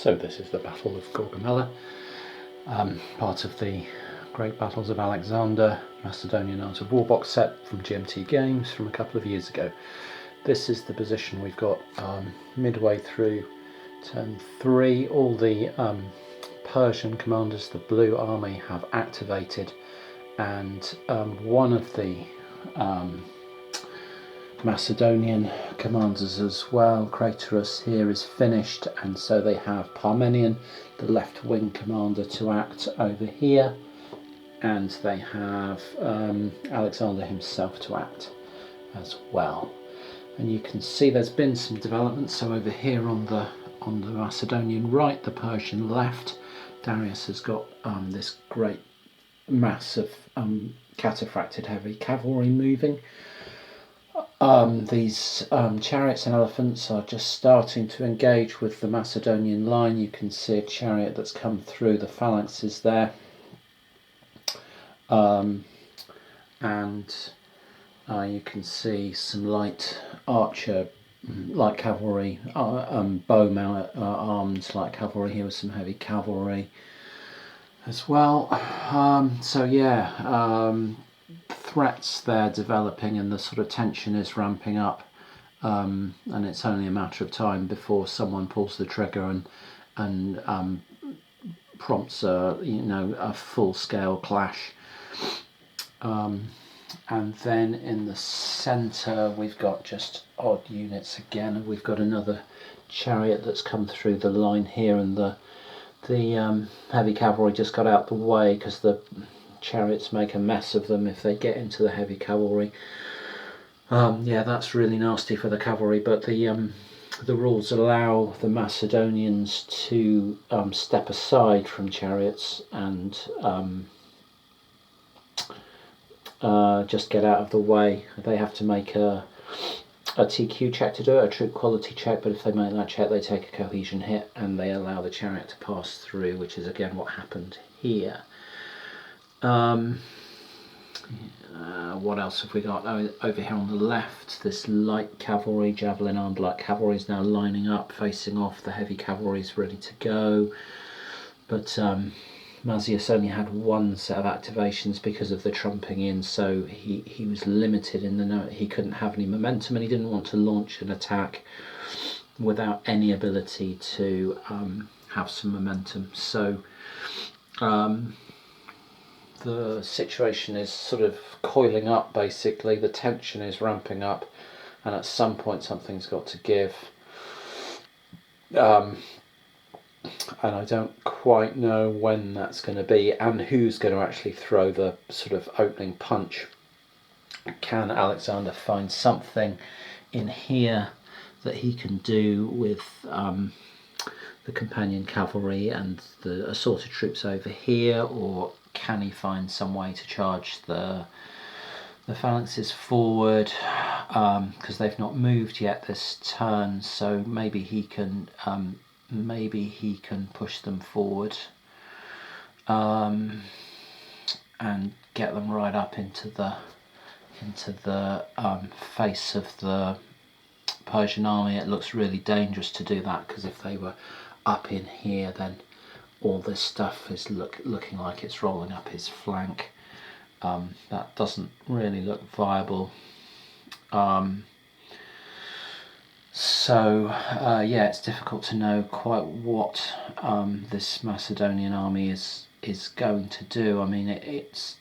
So this is the Battle of Gaugamela, part of the Great Battles of Alexander Macedonian Art of War box set from GMT Games from a couple of years ago. This is the position we've got midway through turn 3. All the Persian commanders, the blue army, have activated, and one of the Macedonian commanders as well, Craterus, here is finished, and so they have Parmenion, the left wing commander, to act over here, and they have Alexander himself to act as well. And you can see there's been some development. So over here on the Macedonian right, the Persian left, Darius has got this great mass of cataphracted heavy cavalry moving. These chariots and elephants are just starting to engage with the Macedonian line. You can see a chariot that's come through the phalanxes there, and you can see some light cavalry, bow armed light cavalry here with some heavy cavalry as well. So yeah, threats they're developing, and the sort of tension is ramping up, and it's only a matter of time before someone pulls the trigger and prompts a full-scale clash. And then in the centre we've got just odd units again. We've got another chariot that's come through the line here, and the heavy cavalry just got out the way because the chariots make a mess of them if they get into the heavy cavalry. Yeah, that's really nasty for the cavalry, but the rules allow the Macedonians to step aside from chariots and just get out of the way. They have to make a TQ check to do it, a troop quality check, but if they make that check they take a cohesion hit and they allow the chariot to pass through, which is again what happened here. What else have we got? Over here on the left, this light cavalry, javelin armed light cavalry, is now lining up, facing off. The heavy cavalry is ready to go, but Mazius only had one set of activations because of the trumping in, so he was limited in the note. He couldn't have any momentum, and he didn't want to launch an attack without any ability to have some momentum. So the situation is sort of coiling up, basically. The tension is ramping up, and at some point something's got to give. And I don't quite know when that's going to be and who's going to actually throw the sort of opening punch. Can Alexander find something in here that he can do with the companion cavalry and the assorted troops over here, or can he find some way to charge the phalanxes forward, because they've not moved yet this turn, so maybe he can push them forward and get them right up into the face of the Persian army. It looks really dangerous to do that, because if they were up in here, then all this stuff is looking like it's rolling up his flank. That doesn't really look viable. So yeah, it's difficult to know quite what this Macedonian army is going to do. I mean, it's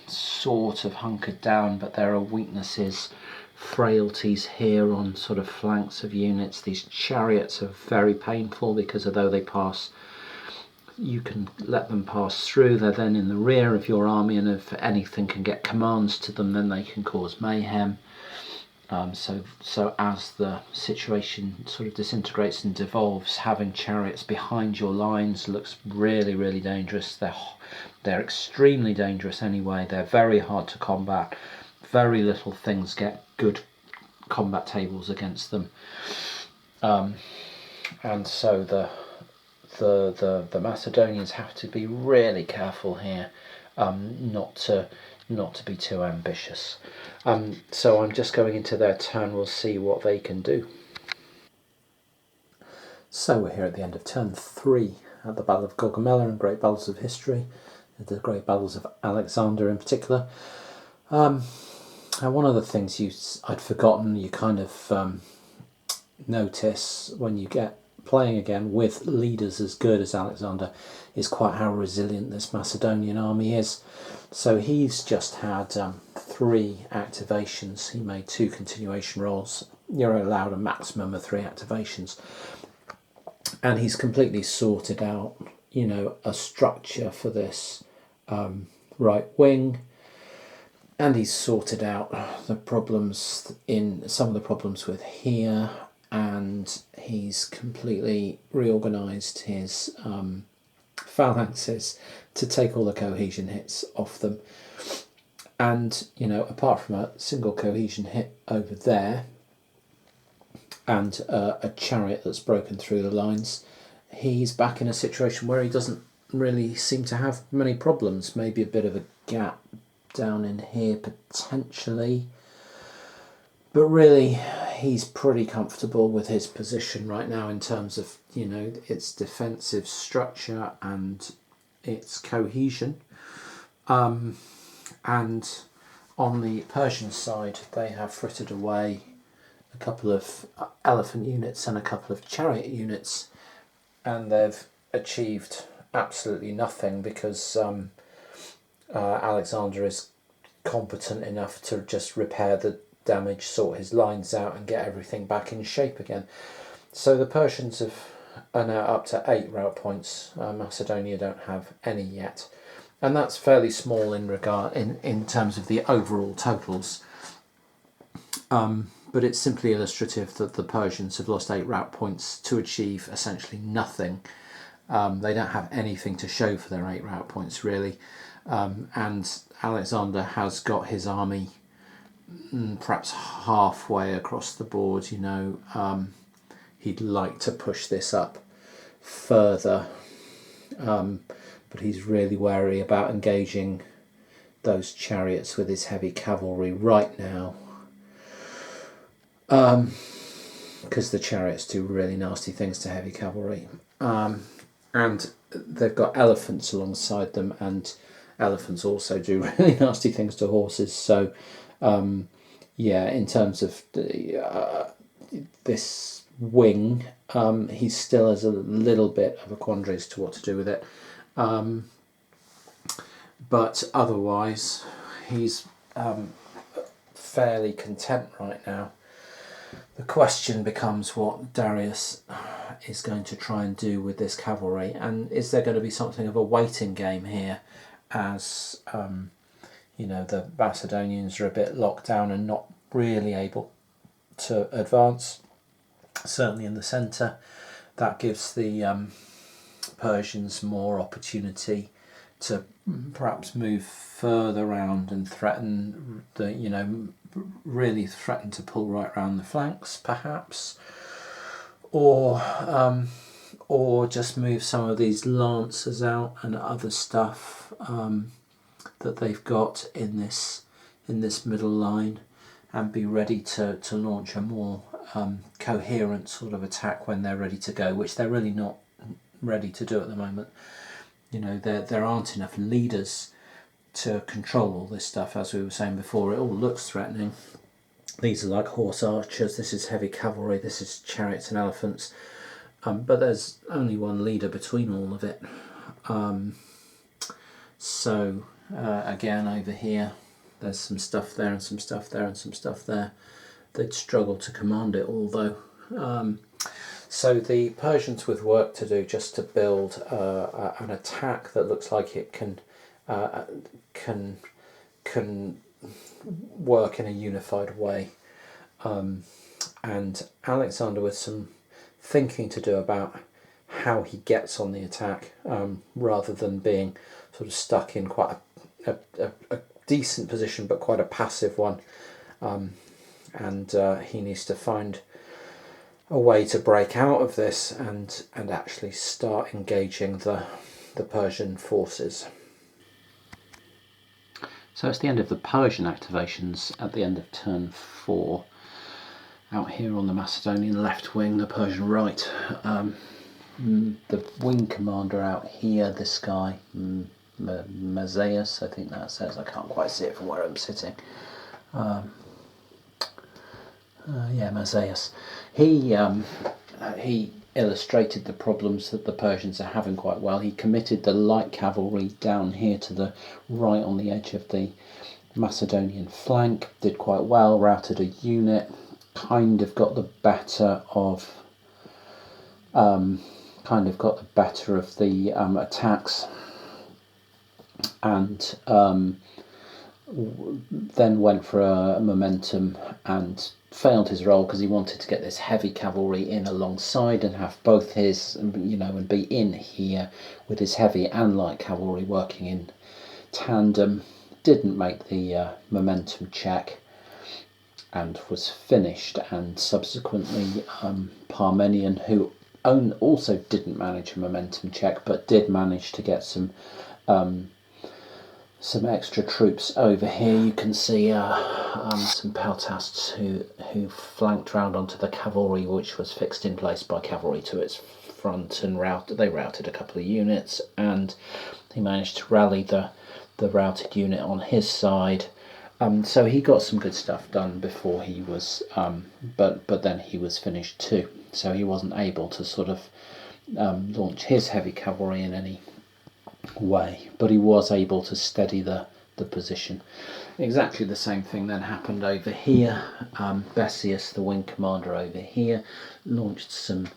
sort of hunkered down, but there are weaknesses, frailties here on sort of flanks of units. These chariots are very painful because although they pass, you can let them pass through, they're then in the rear of your army, and if anything can get commands to them, then they can cause mayhem. So as the situation sort of disintegrates and devolves, having chariots behind your lines looks really, really dangerous. They're extremely dangerous anyway. They're very hard to combat. Very little things get good combat tables against them, and so the Macedonians have to be really careful here, not to be too ambitious. So I'm just going into their turn. We'll see what they can do. So we're here at the end of turn 3 at the Battle of Gaugamela and Great Battles of History, the Great Battles of Alexander in particular. And one of the things I'd forgotten, you kind of notice when you get playing again with leaders as good as Alexander, is quite how resilient this Macedonian army is. So he's just had 3 activations. He made 2 continuation rolls. You're allowed a maximum of 3 activations. And he's completely sorted out, you know, a structure for this right wing. And he's sorted out the problems some of the problems with here. And he's completely reorganised his phalanxes to take all the cohesion hits off them. And, you know, apart from a single cohesion hit over there, and a chariot that's broken through the lines, he's back in a situation where he doesn't really seem to have many problems. Maybe a bit of a gap down in here potentially, but really he's pretty comfortable with his position right now in terms of, you know, its defensive structure and its cohesion. And on the Persian side, they have frittered away a couple of elephant units and a couple of chariot units, and they've achieved absolutely nothing because Alexander is competent enough to just repair the damage, sort his lines out and get everything back in shape again. So the Persians are now up to 8 route points. Macedonia don't have any yet, and that's fairly small in terms of the overall totals. But it's simply illustrative that the Persians have lost 8 route points to achieve essentially nothing. They don't have anything to show for their 8 route points, really. And Alexander has got his army perhaps halfway across the board, you know. He'd like to push this up further, but he's really wary about engaging those chariots with his heavy cavalry right now. Because the chariots do really nasty things to heavy cavalry, and they've got elephants alongside them, and elephants also do really nasty things to horses. So yeah, in terms of this wing, he still has a little bit of a quandary as to what to do with it, but otherwise he's fairly content right now. The question becomes what Darius is going to try and do with this cavalry, and is there going to be something of a waiting game here, as you know, the Macedonians are a bit locked down and not really able to advance, certainly in the centre. That gives the Persians more opportunity to perhaps move further around and threaten the, you know, really threaten to pull right round the flanks, perhaps, or just move some of these lancers out and other stuff that they've got in this middle line, and be ready to launch a more coherent sort of attack when they're ready to go, which they're really not ready to do at the moment. You know, there aren't enough leaders to control all this stuff. As we were saying before, it all looks threatening. These are like horse archers, this is heavy cavalry, this is chariots and elephants, but there's only one leader between all of it. So again, over here there's some stuff there and some stuff there and some stuff there. They'd struggle to command it all though. So the Persians with work to do just to build an attack that looks like it can work in a unified way, and Alexander with some thinking to do about how he gets on the attack, rather than being sort of stuck in quite a decent position but quite a passive one, and he needs to find a way to break out of this and actually start engaging the Persian forces. So it's the end of the Persian activations at the end of turn 4. out here on the Macedonian left wing, the Persian right. The wing commander out here, this guy, Mazaeus, I think that says. I can't quite see it from where I'm sitting. Yeah, Mazaeus. He illustrated the problems that the Persians are having quite well. He committed the light cavalry down here to the right on the edge of the Macedonian flank, did quite well, routed a unit, kind of got the better of the attacks, and then went for a momentum and failed his role because he wanted to get this heavy cavalry in alongside and have both his, and be in here with his heavy and light cavalry working in tandem. Didn't make the momentum check and was finished, and subsequently Parmenion, who also didn't manage a momentum check but did manage to get some extra troops over here. You can see some peltasts who flanked round onto the cavalry, which was fixed in place by cavalry to its front, and they routed a couple of units, and he managed to rally the routed unit on his side. So he got some good stuff done before he was, but then he was finished too. So he wasn't able to sort of launch his heavy cavalry in any way, but he was able to steady the position. Exactly the same thing then happened over here. Bessius, the wing commander over here, launched some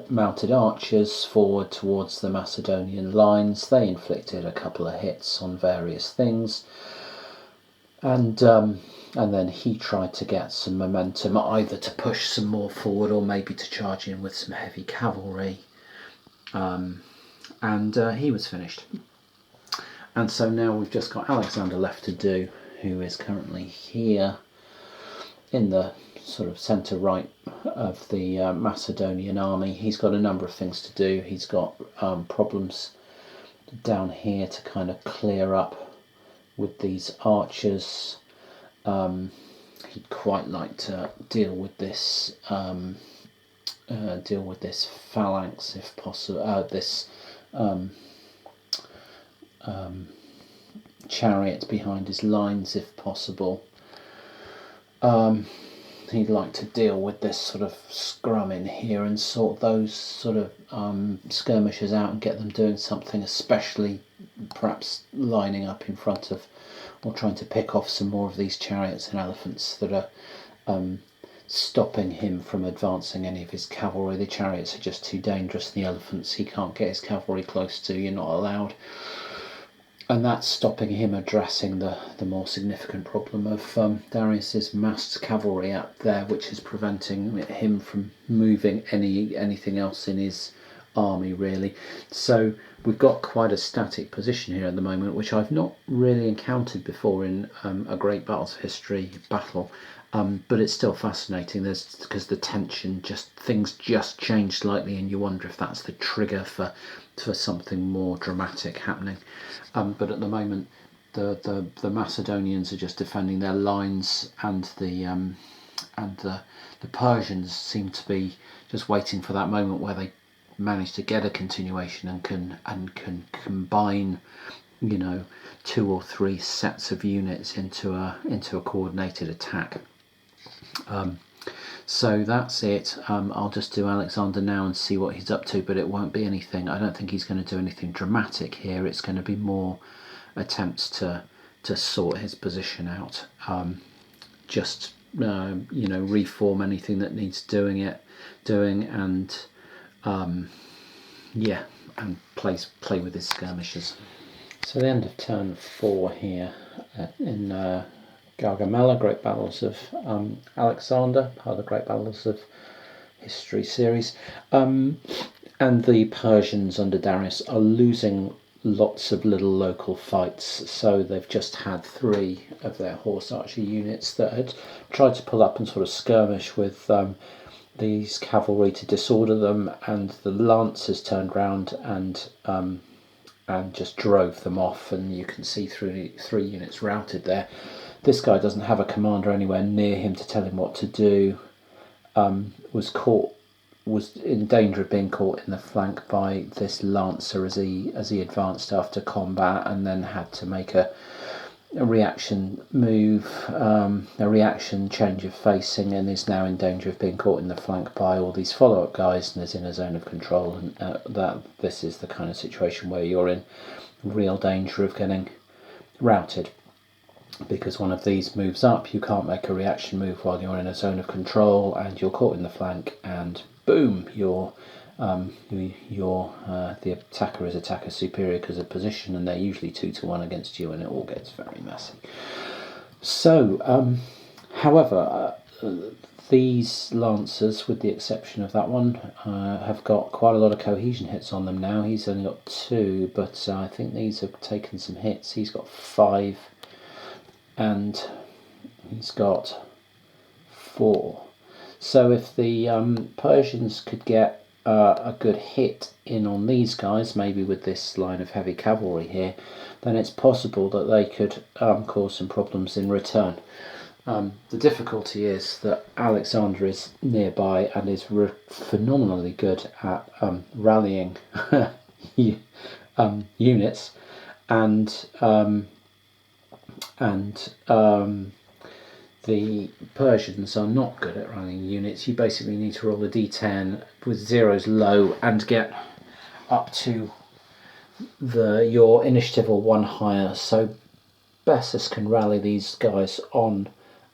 mounted archers forward towards the Macedonian lines. They inflicted a couple of hits on various things, and then he tried to get some momentum, either to push some more forward or maybe to charge in with some heavy cavalry, and he was finished. And so now we've just got Alexander left to do, who is currently here in the sort of centre right of the Macedonian army. He's got a number of things to do. He's got problems down here to kind of clear up with these archers. He'd quite like to deal with this phalanx if possible. This chariot behind his lines if possible. He'd like to deal with this sort of scrum in here and sort those sort of skirmishers out and get them doing something, especially perhaps lining up in front of, or trying to pick off some more of these chariots and elephants that are stopping him from advancing any of his cavalry. The chariots are just too dangerous. The elephants he can't get his cavalry close to, you're not allowed. And that's stopping him addressing the more significant problem of Darius's massed cavalry up there, which is preventing him from moving anything else in his army, really. So we've got quite a static position here at the moment, which I've not really encountered before in a Great Battles of History battle. But it's still fascinating. Because the tension, things just change slightly, and you wonder if that's the trigger for something more dramatic happening. But at the moment, the Macedonians are just defending their lines, and the Persians seem to be just waiting for that moment where they manage to get a continuation and can combine, 2 or 3 sets of units into a coordinated attack. So that's it. I'll just do Alexander now and see what he's up to, but it won't be anything. I don't think he's going to do anything dramatic here. It's going to be more attempts to sort his position out. Reform anything that needs doing, and and play with his skirmishers. So the end of turn 4 here in Gaugamela, Great Battles of Alexander, part of the Great Battles of History series. And the Persians under Darius are losing lots of little local fights. So they've just had 3 of their horse archer units that had tried to pull up and sort of skirmish with these cavalry to disorder them, and the lancers turned round and just drove them off, and you can see 3 units routed there. This guy doesn't have a commander anywhere near him to tell him what to do. Was in danger of being caught in the flank by this lancer as he advanced after combat, and then had to make a reaction move, a reaction change of facing, and is now in danger of being caught in the flank by all these follow-up guys, and is in a zone of control. And this is the kind of situation where you're in real danger of getting routed, because one of these moves up, you can't make a reaction move while you're in a zone of control, and you're caught in the flank, and boom, the attacker is attacker superior because of position, and they're usually 2-1 against you, and it all gets very messy. So, however, these lancers, with the exception of that one, have got quite a lot of cohesion hits on them now. He's only got 2, but I think these have taken some hits. He's got 5, and he's got 4. So if the Persians could get a good hit in on these guys, maybe with this line of heavy cavalry here, then it's possible that they could cause some problems in return. The difficulty is that Alexander is nearby and is phenomenally good at rallying units, and the Persians are not good at rallying units. You basically need to roll a d10 with zeros low and get up to your initiative or 1 higher. So Bessus can rally these guys on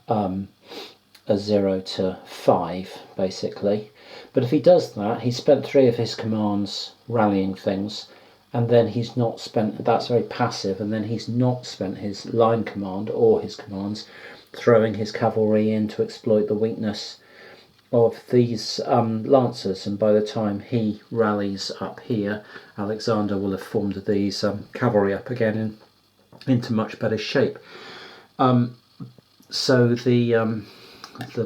a 0 to 5, basically. But if he does that, he's spent 3 of his commands rallying things, and then he's not spent, that's very passive, and then he's not spent his line command or his commands throwing his cavalry in to exploit the weakness of these lancers, and by the time he rallies up here, Alexander will have formed these cavalry up again into much better shape. So the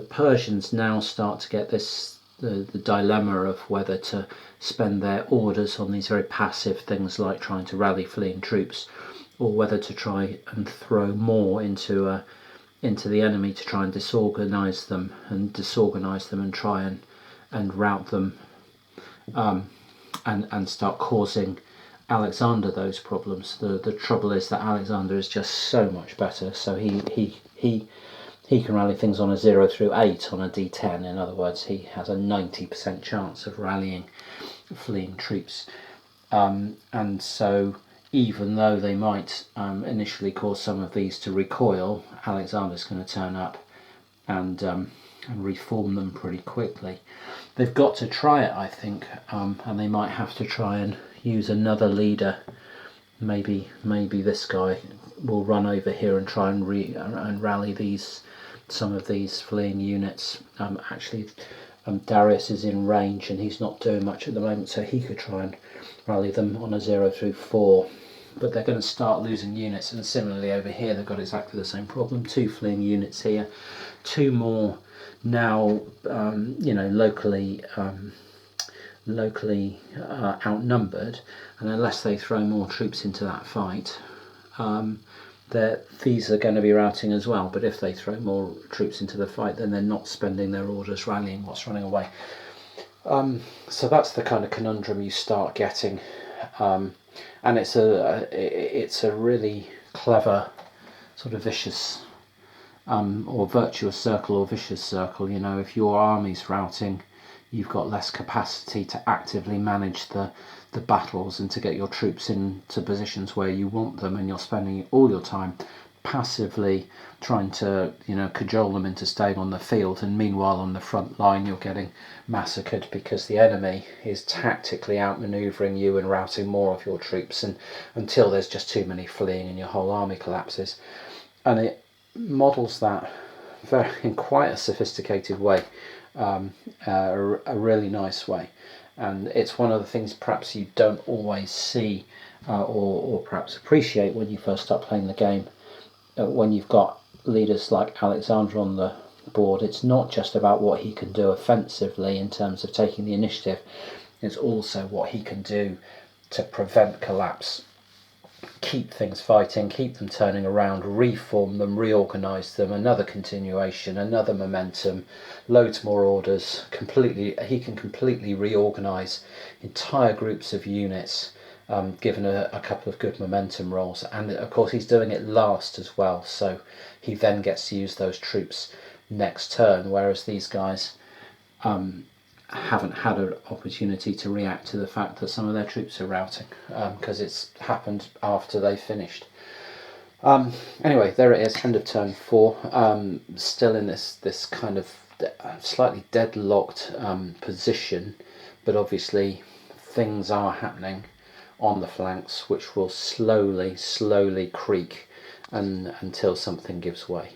Persians now start to get the dilemma of whether to spend their orders on these very passive things like trying to rally fleeing troops, or whether to try and throw more into the enemy to try and disorganize them and try and rout them, and start causing Alexander those problems. The trouble is that Alexander is just so much better, so he can rally things on a 0 through 8 on a d10. In other words, he has a 90% chance of rallying fleeing troops, and so even though they might initially cause some of these to recoil, Alexander's going to turn up and reform them pretty quickly. They've got to try it, I think, and they might have to try and use another leader. Maybe this guy will run over here and try and rally some of these fleeing units. Actually, Darius is in range and he's not doing much at the moment, so he could try and rally them on a 0 through 4. But they're going to start losing units, and similarly over here they've got exactly the same problem. 2 fleeing units here, 2 more now, locally outnumbered, and unless they throw more troops into that fight, these are going to be routing as well. But if they throw more troops into the fight, then they're not spending their orders rallying what's running away. So that's the kind of conundrum you start getting, and it's a really clever sort of vicious or virtuous circle or vicious circle. If your army's routing, you've got less capacity to actively manage the battles and to get your troops into positions where you want them, and you're spending all your time passively trying to cajole them into staying on the field, and meanwhile on the front line you're getting massacred because the enemy is tactically outmaneuvering you and routing more of your troops, and until there's just too many fleeing and your whole army collapses. And it models that in quite a sophisticated way, a really nice way. And it's one of the things perhaps you don't always see or perhaps appreciate when you first start playing the game. When you've got leaders like Alexander on the board, it's not just about what he can do offensively in terms of taking the initiative, it's also what he can do to prevent collapse keep things fighting, keep them turning around, reform them, reorganise them, another continuation, another momentum, loads more orders. He can completely reorganise entire groups of units, given a couple of good momentum rolls. And of course he's doing it last as well, so he then gets to use those troops next turn, whereas these guys haven't had an opportunity to react to the fact that some of their troops are routing, because it's happened after they finished. Anyway, there it is, end of turn 4. Still in this kind of slightly deadlocked position, but obviously things are happening on the flanks which will slowly creak until something gives way.